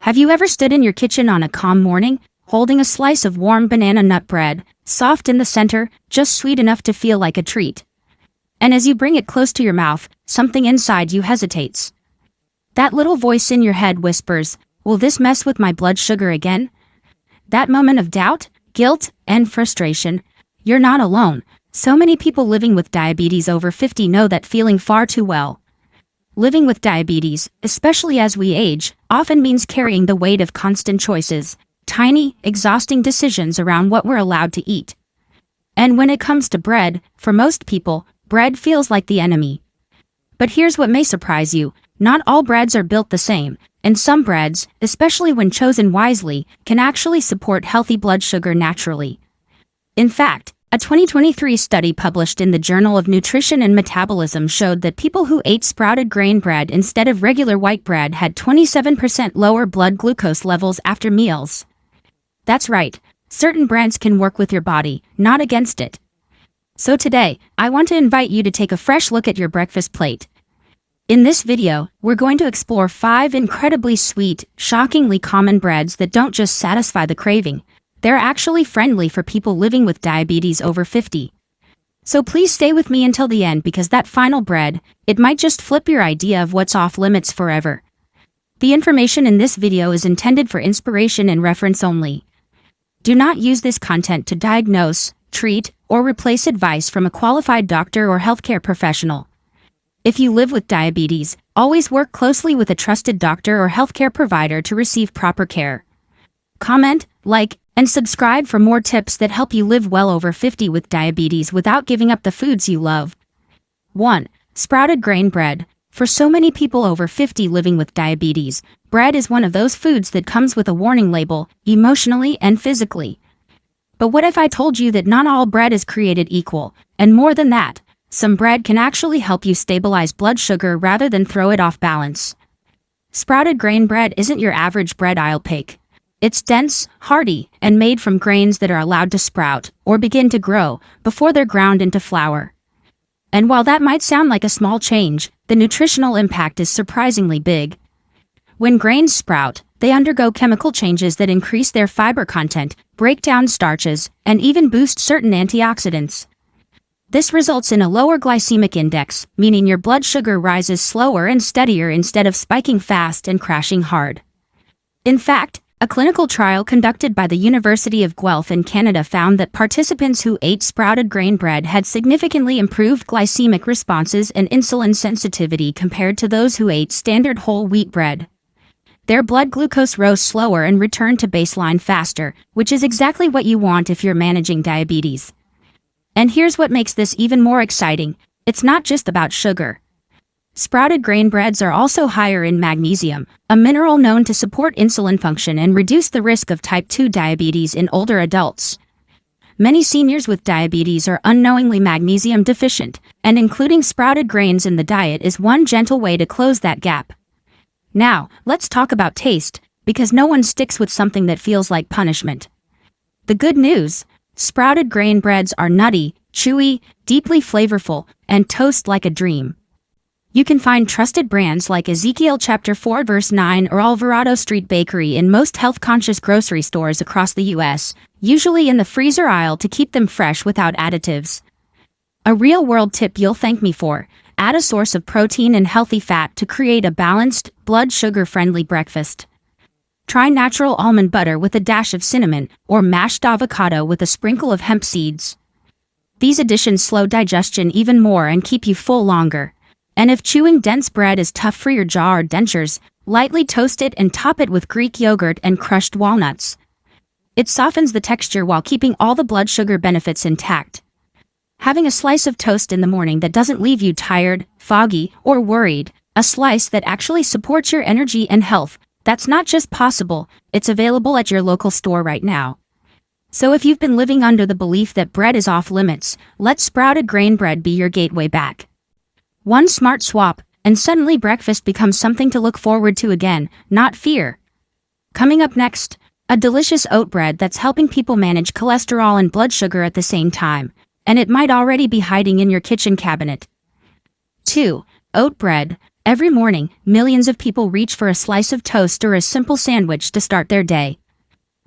Have you ever stood in your kitchen on a calm morning, holding a slice of warm banana nut bread, soft in the center, just sweet enough to feel like a treat? And as you bring it close to your mouth, something inside you hesitates. That little voice in your head whispers, "Will this mess with my blood sugar again?" That moment of doubt, guilt, and frustration. You're not alone. So many people living with diabetes over 50 know that feeling far too well. Living with diabetes, especially as we age, often means carrying the weight of constant choices, tiny, exhausting decisions around what we're allowed to eat. And when it comes to bread, for most people, bread feels like the enemy. But here's what may surprise you. Not all breads are built the same, and some breads, especially when chosen wisely, can actually support healthy blood sugar naturally. In fact, a 2023 study published in the Journal of Nutrition and Metabolism showed that people who ate sprouted grain bread instead of regular white bread had 27% lower blood glucose levels after meals. That's right, certain brands can work with your body, not against it. So today, I want to invite you to take a fresh look at your breakfast plate. In this video, we're going to explore 5 incredibly sweet, shockingly common breads that don't just satisfy the craving. They're actually friendly for people living with diabetes over 50. So please stay with me until the end because that final bread, it might just flip your idea of what's off limits forever. The information in this video is intended for inspiration and reference only. Do not use this content to diagnose, treat, or replace advice from a qualified doctor or healthcare professional. If you live with diabetes, always work closely with a trusted doctor or healthcare provider to receive proper care. Comment, like, and subscribe for more tips that help you live well over 50 with diabetes without giving up the foods you love. 1. Sprouted grain bread. For so many people over 50 living with diabetes, bread is one of those foods that comes with a warning label, emotionally and physically. But what if I told you that not all bread is created equal, and more than that, some bread can actually help you stabilize blood sugar rather than throw it off balance? Sprouted grain bread isn't your average bread aisle pick. It's dense, hearty, and made from grains that are allowed to sprout, or begin to grow, before they're ground into flour. And while that might sound like a small change, the nutritional impact is surprisingly big. When grains sprout, they undergo chemical changes that increase their fiber content, break down starches, and even boost certain antioxidants. This results in a lower glycemic index, meaning your blood sugar rises slower and steadier instead of spiking fast and crashing hard. In fact, a clinical trial conducted by the University of Guelph in Canada found that participants who ate sprouted grain bread had significantly improved glycemic responses and insulin sensitivity compared to those who ate standard whole wheat bread. Their blood glucose rose slower and returned to baseline faster, which is exactly what you want if you're managing diabetes. And here's what makes this even more exciting. It's not just about sugar. Sprouted grain breads are also higher in magnesium, a mineral known to support insulin function and reduce the risk of type 2 diabetes in older adults. Many seniors with diabetes are unknowingly magnesium deficient, and including sprouted grains in the diet is one gentle way to close that gap. Now, let's talk about taste, because no one sticks with something that feels like punishment. The good news: sprouted grain breads are nutty, chewy, deeply flavorful, and toast like a dream. You can find trusted brands like Ezekiel chapter 4 verse 9 or Alvarado Street Bakery in most health-conscious grocery stores across the U.S., usually in the freezer aisle to keep them fresh without additives. A real-world tip you'll thank me for: add a source of protein and healthy fat to create a balanced, blood sugar-friendly breakfast. Try natural almond butter with a dash of cinnamon, or mashed avocado with a sprinkle of hemp seeds. These additions slow digestion even more and keep you full longer. And if chewing dense bread is tough for your jaw or dentures, lightly toast it and top it with Greek yogurt and crushed walnuts. It softens the texture while keeping all the blood sugar benefits intact. Having a slice of toast in the morning that doesn't leave you tired, foggy, or worried, a slice that actually supports your energy and health, that's not just possible, it's available at your local store right now. So if you've been living under the belief that bread is off limits, let sprouted grain bread be your gateway back. One smart swap, and suddenly breakfast becomes something to look forward to again, not fear. Coming up next, a delicious oat bread that's helping people manage cholesterol and blood sugar at the same time, and it might already be hiding in your kitchen cabinet. 2. Oat bread. Every morning, millions of people reach for a slice of toast or a simple sandwich to start their day.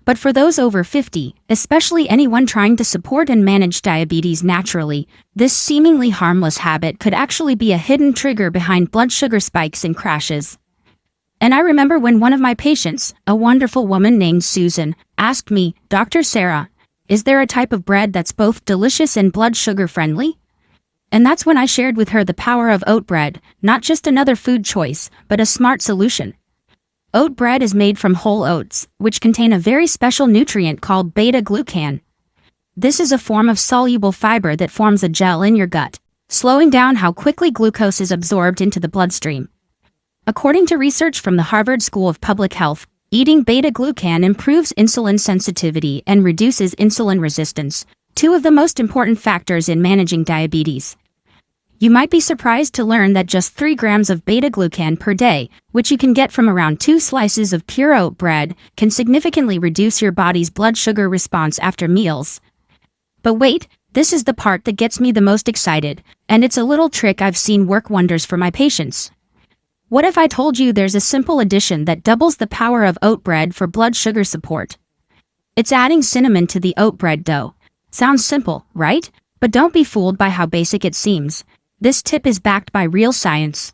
But for those over 50, especially anyone trying to support and manage diabetes naturally, this seemingly harmless habit could actually be a hidden trigger behind blood sugar spikes and crashes. And I remember when one of my patients, a wonderful woman named Susan, asked me, "Dr. Sarah, is there a type of bread that's both delicious and blood sugar friendly?" And that's when I shared with her the power of oat bread, not just another food choice, but a smart solution. Oat bread is made from whole oats, which contain a very special nutrient called beta-glucan. This is a form of soluble fiber that forms a gel in your gut, slowing down how quickly glucose is absorbed into the bloodstream. According to research from the Harvard School of Public Health, eating beta-glucan improves insulin sensitivity and reduces insulin resistance, two of the most important factors in managing diabetes. You might be surprised to learn that just 3 grams of beta-glucan per day, which you can get from around 2 slices of pure oat bread, can significantly reduce your body's blood sugar response after meals. But wait, this is the part that gets me the most excited, and it's a little trick I've seen work wonders for my patients. What if I told you there's a simple addition that doubles the power of oat bread for blood sugar support? It's adding cinnamon to the oat bread dough. Sounds simple, right? But don't be fooled by how basic it seems. This tip is backed by real science.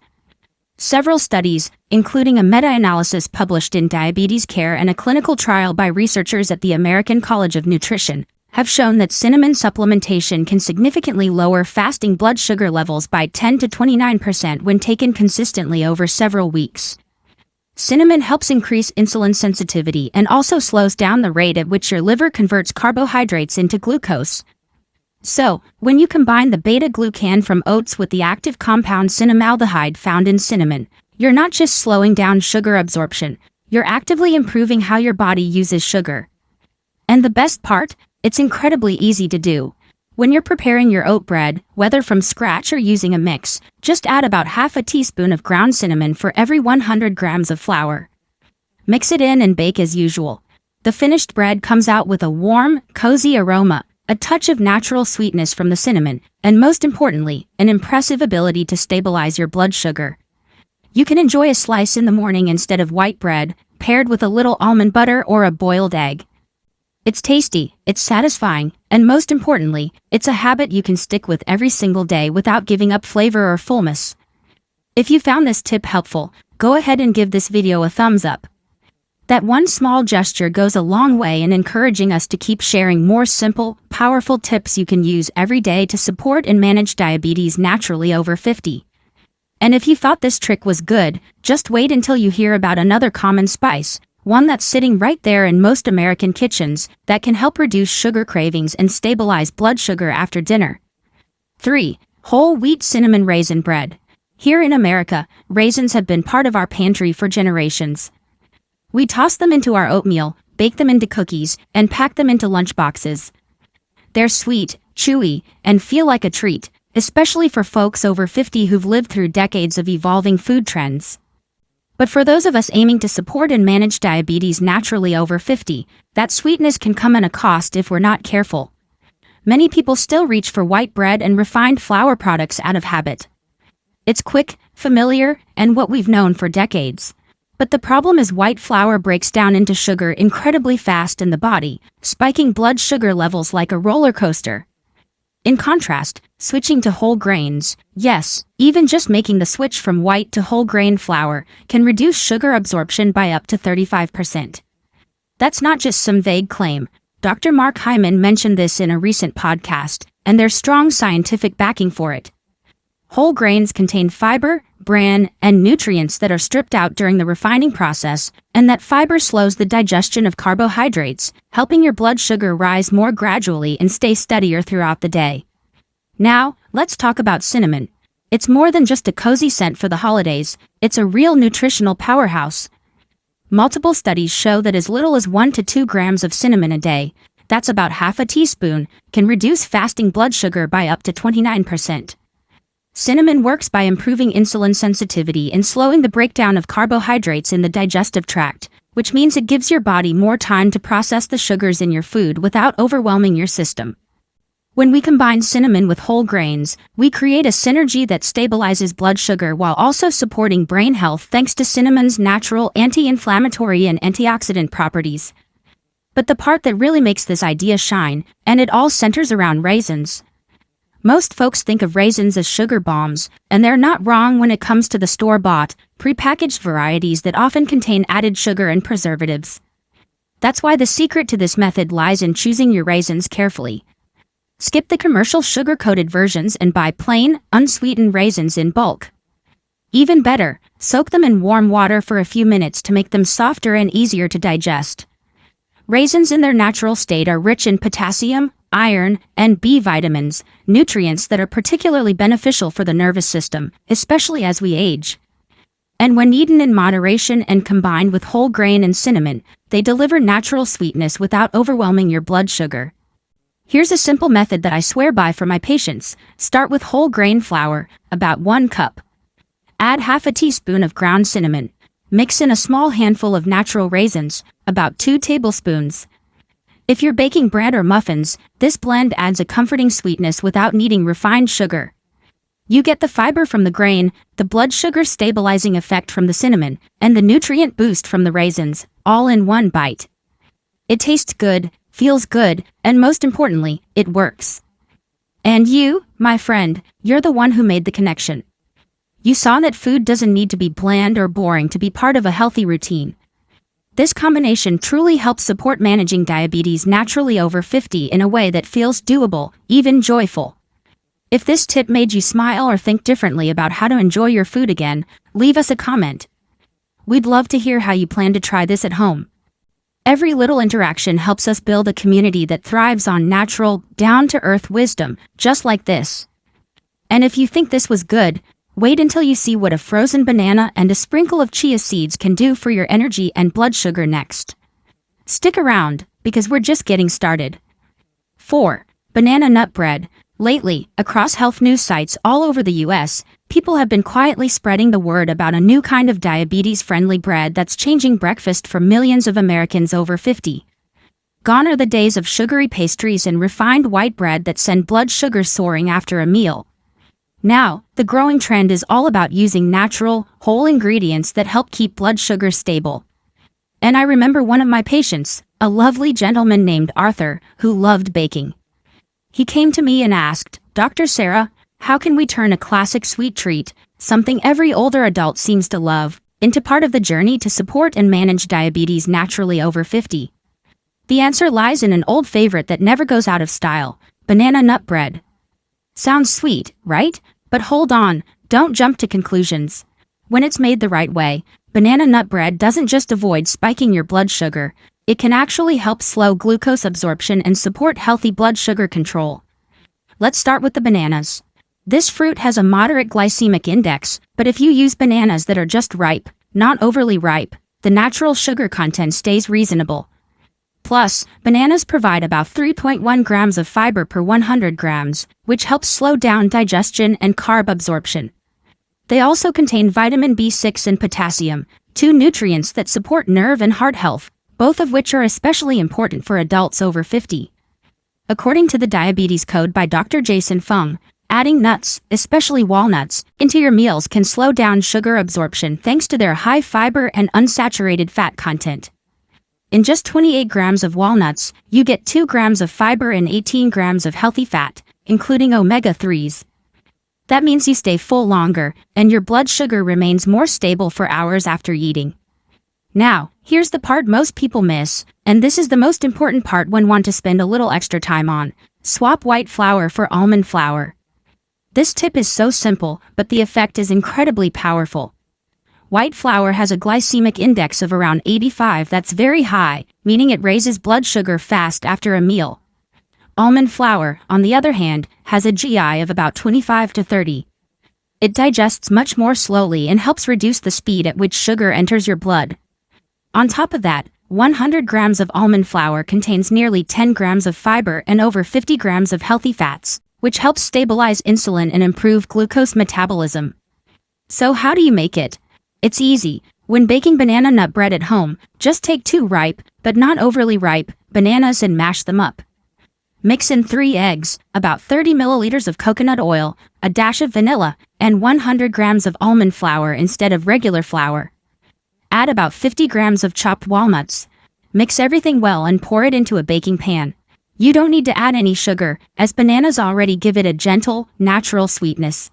Several studies, including a meta-analysis published in Diabetes Care and a clinical trial by researchers at the American College of Nutrition, have shown that cinnamon supplementation can significantly lower fasting blood sugar levels by 10 to 29% when taken consistently over several weeks. Cinnamon helps increase insulin sensitivity and also slows down the rate at which your liver converts carbohydrates into glucose. So, when you combine the beta-glucan from oats with the active compound cinnamaldehyde found in cinnamon, you're not just slowing down sugar absorption, you're actively improving how your body uses sugar. And the best part? It's incredibly easy to do. When you're preparing your oat bread, whether from scratch or using a mix, just add about half a teaspoon of ground cinnamon for every 100 grams of flour. Mix it in and bake as usual. The finished bread comes out with a warm, cozy aroma, a touch of natural sweetness from the cinnamon, and most importantly, an impressive ability to stabilize your blood sugar. You can enjoy a slice in the morning instead of white bread, paired with a little almond butter or a boiled egg. It's tasty, it's satisfying, and most importantly, it's a habit you can stick with every single day without giving up flavor or fullness. If you found this tip helpful, go ahead and give this video a thumbs up. That one small gesture goes a long way in encouraging us to keep sharing more simple, powerful tips you can use every day to support and manage diabetes naturally over 50. And if you thought this trick was good, just wait until you hear about another common spice, one that's sitting right there in most American kitchens, that can help reduce sugar cravings and stabilize blood sugar after dinner. 3. Whole wheat cinnamon raisin bread. Here in America, raisins have been part of our pantry for generations. We toss them into our oatmeal, bake them into cookies, and pack them into lunchboxes. They're sweet, chewy, and feel like a treat, especially for folks over 50 who've lived through decades of evolving food trends. But for those of us aiming to support and manage diabetes naturally over 50, that sweetness can come at a cost if we're not careful. Many people still reach for white bread and refined flour products out of habit. It's quick, familiar, and what we've known for decades. But the problem is white flour breaks down into sugar incredibly fast in the body, spiking blood sugar levels like a roller coaster. In contrast, switching to whole grains, yes, even just making the switch from white to whole grain flour, can reduce sugar absorption by up to 35%. That's not just some vague claim. Dr. Mark Hyman mentioned this in a recent podcast, and there's strong scientific backing for it. Whole grains contain fiber, bran, and nutrients that are stripped out during the refining process, and that fiber slows the digestion of carbohydrates, helping your blood sugar rise more gradually and stay steadier throughout the day. Now, let's talk about cinnamon. It's more than just a cozy scent for the holidays, it's a real nutritional powerhouse. Multiple studies show that as little as 1 to 2 grams of cinnamon a day, that's about half a teaspoon, can reduce fasting blood sugar by up to 29%. Cinnamon works by improving insulin sensitivity and slowing the breakdown of carbohydrates in the digestive tract, which means it gives your body more time to process the sugars in your food without overwhelming your system. When we combine cinnamon with whole grains, we create a synergy that stabilizes blood sugar while also supporting brain health thanks to cinnamon's natural anti-inflammatory and antioxidant properties. But the part that really makes this idea shine, and it all centers around raisins. Most folks think of raisins as sugar bombs, and they're not wrong when it comes to the store-bought, prepackaged varieties that often contain added sugar and preservatives. That's why the secret to this method lies in choosing your raisins carefully. Skip the commercial sugar-coated versions and buy plain, unsweetened raisins in bulk. Even better, soak them in warm water for a few minutes to make them softer and easier to digest. Raisins in their natural state are rich in potassium, iron, and B vitamins, nutrients that are particularly beneficial for the nervous system, especially as we age. And when eaten in moderation and combined with whole grain and cinnamon, they deliver natural sweetness without overwhelming your blood sugar. Here's a simple method that I swear by for my patients. Start with whole grain flour, about 1 cup. Add half a teaspoon of ground cinnamon. Mix in a small handful of natural raisins, about 2 tablespoons. If you're baking bread or muffins, this blend adds a comforting sweetness without needing refined sugar. You get the fiber from the grain, the blood sugar stabilizing effect from the cinnamon, and the nutrient boost from the raisins, all in one bite. It tastes good, feels good, and most importantly, it works. And you, my friend, you're the one who made the connection. You saw that food doesn't need to be bland or boring to be part of a healthy routine. This combination truly helps support managing diabetes naturally over 50 in a way that feels doable, even joyful. If this tip made you smile or think differently about how to enjoy your food again, leave us a comment. We'd love to hear how you plan to try this at home. Every little interaction helps us build a community that thrives on natural, down-to-earth wisdom, just like this. And if you think this was good, wait until you see what a frozen banana and a sprinkle of chia seeds can do for your energy and blood sugar next. Stick around, because we're just getting started. 4. Banana nut bread. Lately, across health news sites all over the US, people have been quietly spreading the word about a new kind of diabetes-friendly bread that's changing breakfast for millions of Americans over 50. Gone are the days of sugary pastries and refined white bread that send blood sugar soaring after a meal. Now, the growing trend is all about using natural, whole ingredients that help keep blood sugar stable. And I remember one of my patients, a lovely gentleman named Arthur, who loved baking. He came to me and asked, "Dr. Sarah, how can we turn a classic sweet treat, something every older adult seems to love, into part of the journey to support and manage diabetes naturally over 50? The answer lies in an old favorite that never goes out of style, banana nut bread. Sounds sweet, right? But hold on, don't jump to conclusions. When it's made the right way, banana nut bread doesn't just avoid spiking your blood sugar, it can actually help slow glucose absorption and support healthy blood sugar control. Let's start with the bananas. This fruit has a moderate glycemic index, but if you use bananas that are just ripe, not overly ripe, the natural sugar content stays reasonable. Plus, bananas provide about 3.1 grams of fiber per 100 grams, which helps slow down digestion and carb absorption. They also contain vitamin B6 and potassium, 2 nutrients that support nerve and heart health, both of which are especially important for adults over 50. According to the Diabetes Code by Dr. Jason Fung, adding nuts, especially walnuts, into your meals can slow down sugar absorption thanks to their high fiber and unsaturated fat content. In just 28 grams of walnuts, you get 2 grams of fiber and 18 grams of healthy fat, including omega-3s. That means you stay full longer, and your blood sugar remains more stable for hours after eating. Now, here's the part most people miss, and this is the most important part one want to spend a little extra time on. Swap white flour for almond flour. This tip is so simple, but the effect is incredibly powerful. White flour has a glycemic index of around 85 that's very high, meaning it raises blood sugar fast after a meal. Almond flour, on the other hand, has a GI of about 25 to 30. It digests much more slowly and helps reduce the speed at which sugar enters your blood. On top of that, 100 grams of almond flour contains nearly 10 grams of fiber and over 50 grams of healthy fats, which helps stabilize insulin and improve glucose metabolism. So how do you make it? It's easy. When baking banana nut bread at home, just take 2 ripe, but not overly ripe, bananas and mash them up. Mix in 3 eggs, about 30 milliliters of coconut oil, a dash of vanilla, and 100 grams of almond flour instead of regular flour. Add about 50 grams of chopped walnuts. Mix everything well and pour it into a baking pan. You don't need to add any sugar, as bananas already give it a gentle, natural sweetness.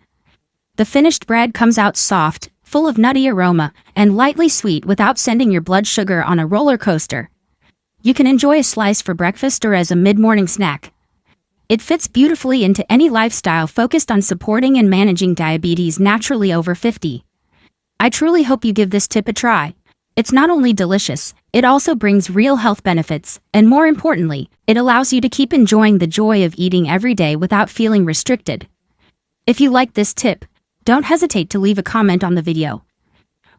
The finished bread comes out soft, full of nutty aroma, and lightly sweet without sending your blood sugar on a roller coaster. You can enjoy a slice for breakfast or as a mid-morning snack. It fits beautifully into any lifestyle focused on supporting and managing diabetes naturally over 50. I truly hope you give this tip a try. It's not only delicious, it also brings real health benefits, and more importantly, it allows you to keep enjoying the joy of eating every day without feeling restricted. If you like this tip, don't hesitate to leave a comment on the video.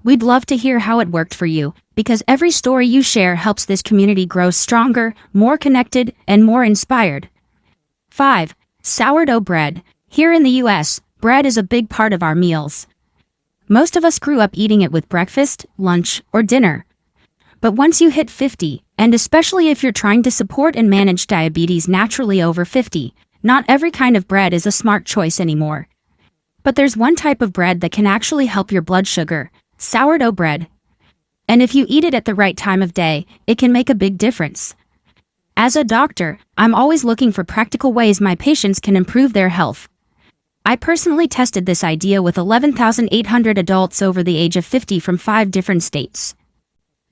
We'd love to hear how it worked for you, because every story you share helps this community grow stronger, more connected, and more inspired. 5. Sourdough bread. Here in the US, bread is a big part of our meals. Most of us grew up eating it with breakfast, lunch, or dinner. But once you hit 50, and especially if you're trying to support and manage diabetes naturally over 50, not every kind of bread is a smart choice anymore. But there's one type of bread that can actually help your blood sugar: sourdough bread. And if you eat it at the right time of day, it can make a big difference. As a doctor, I'm always looking for practical ways my patients can improve their health. I personally tested this idea with 11,800 adults over the age of 50 from 5 different states.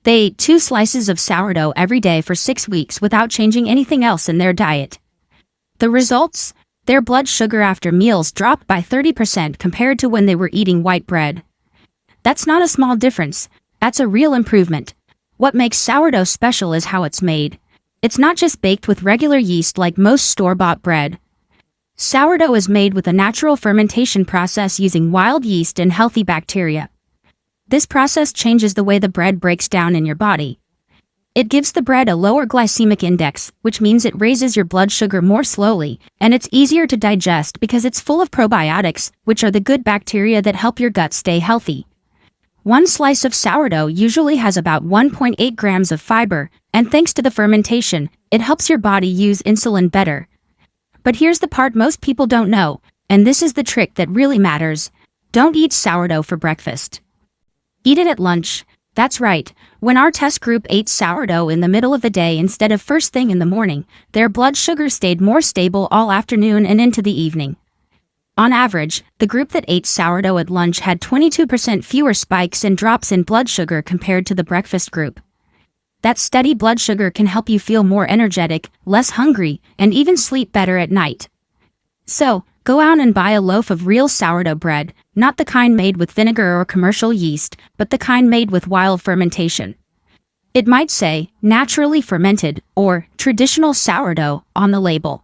They ate 2 slices of sourdough every day for 6 weeks without changing anything else in their diet. The results? Their blood sugar after meals dropped by 30% compared to when they were eating white bread. That's not a small difference, that's a real improvement. What makes sourdough special is how it's made. It's not just baked with regular yeast like most store-bought bread. Sourdough is made with a natural fermentation process using wild yeast and healthy bacteria. This process changes the way the bread breaks down in your body. It gives the bread a lower glycemic index, which means it raises your blood sugar more slowly, and it's easier to digest because it's full of probiotics, which are the good bacteria that help your gut stay healthy. 1 slice of sourdough usually has about 1.8 grams of fiber, and thanks to the fermentation, it helps your body use insulin better. But here's the part most people don't know, and this is the trick that really matters. Don't eat sourdough for breakfast. Eat it at lunch. That's right, when our test group ate sourdough in the middle of the day instead of first thing in the morning, their blood sugar stayed more stable all afternoon and into the evening. On average, the group that ate sourdough at lunch had 22% fewer spikes and drops in blood sugar compared to the breakfast group. That steady blood sugar can help you feel more energetic, less hungry, and even sleep better at night. So, go out and buy a loaf of real sourdough bread, not the kind made with vinegar or commercial yeast, but the kind made with wild fermentation. It might say, naturally fermented, or traditional sourdough, on the label.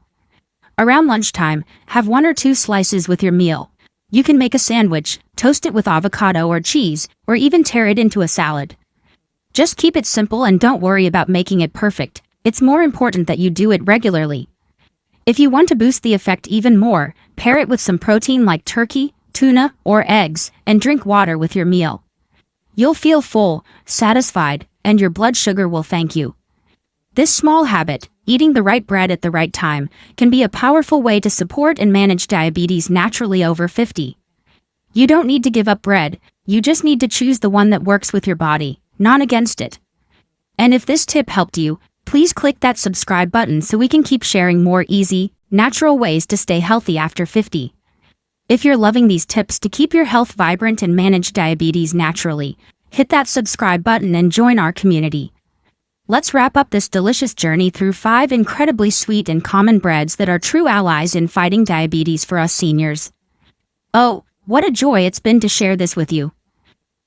Around lunchtime, have 1 or 2 slices with your meal. You can make a sandwich, toast it with avocado or cheese, or even tear it into a salad. Just keep it simple and don't worry about making it perfect. It's more important that you do it regularly. If you want to boost the effect even more, pair it with some protein like turkey, tuna, or eggs, and drink water with your meal. You'll feel full, satisfied, and your blood sugar will thank you. This small habit, eating the right bread at the right time, can be a powerful way to support and manage diabetes naturally over 50. You don't need to give up bread, you just need to choose the one that works with your body, not against it. And if this tip helped you, please click that subscribe button so we can keep sharing more easy, natural ways to stay healthy after 50. If you're loving these tips to keep your health vibrant and manage diabetes naturally, hit that subscribe button and join our community. Let's wrap up this delicious journey through 5 incredibly sweet and common breads that are true allies in fighting diabetes for us seniors. Oh, what a joy it's been to share this with you.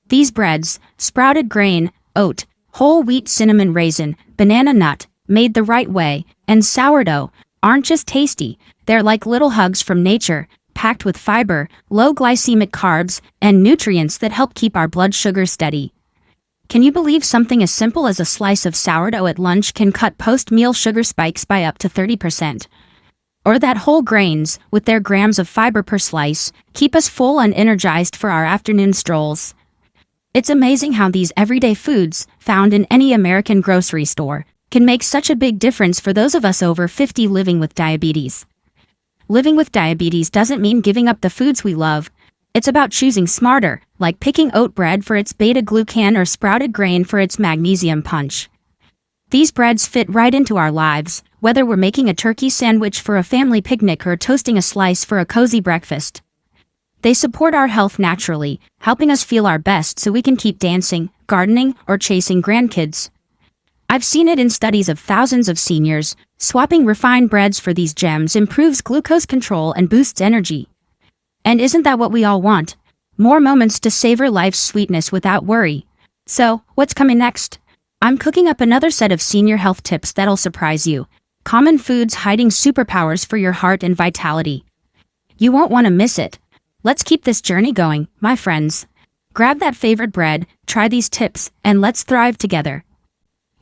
These breads, sprouted grain, oat, whole wheat cinnamon raisin, banana nut, made the right way, and sourdough, aren't just tasty, they're like little hugs from nature, packed with fiber, low glycemic carbs, and nutrients that help keep our blood sugar steady. Can you believe something as simple as a slice of sourdough at lunch can cut post-meal sugar spikes by up to 30%? Or that whole grains, with their grams of fiber per slice, keep us full and energized for our afternoon strolls? It's amazing how these everyday foods, found in any American grocery store, can make such a big difference for those of us over 50 living with diabetes. Living with diabetes doesn't mean giving up the foods we love. It's about choosing smarter, like picking oat bread for its beta-glucan or sprouted grain for its magnesium punch. These breads fit right into our lives, whether we're making a turkey sandwich for a family picnic or toasting a slice for a cozy breakfast. They support our health naturally, helping us feel our best so we can keep dancing, gardening, or chasing grandkids. I've seen it in studies of thousands of seniors. Swapping refined breads for these gems improves glucose control and boosts energy. And isn't that what we all want? More moments to savor life's sweetness without worry. So, what's coming next? I'm cooking up another set of senior health tips that'll surprise you. Common foods hiding superpowers for your heart and vitality. You won't want to miss it. Let's keep this journey going, my friends. Grab that favorite bread, try these tips, and let's thrive together.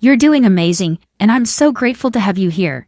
You're doing amazing, and I'm so grateful to have you here.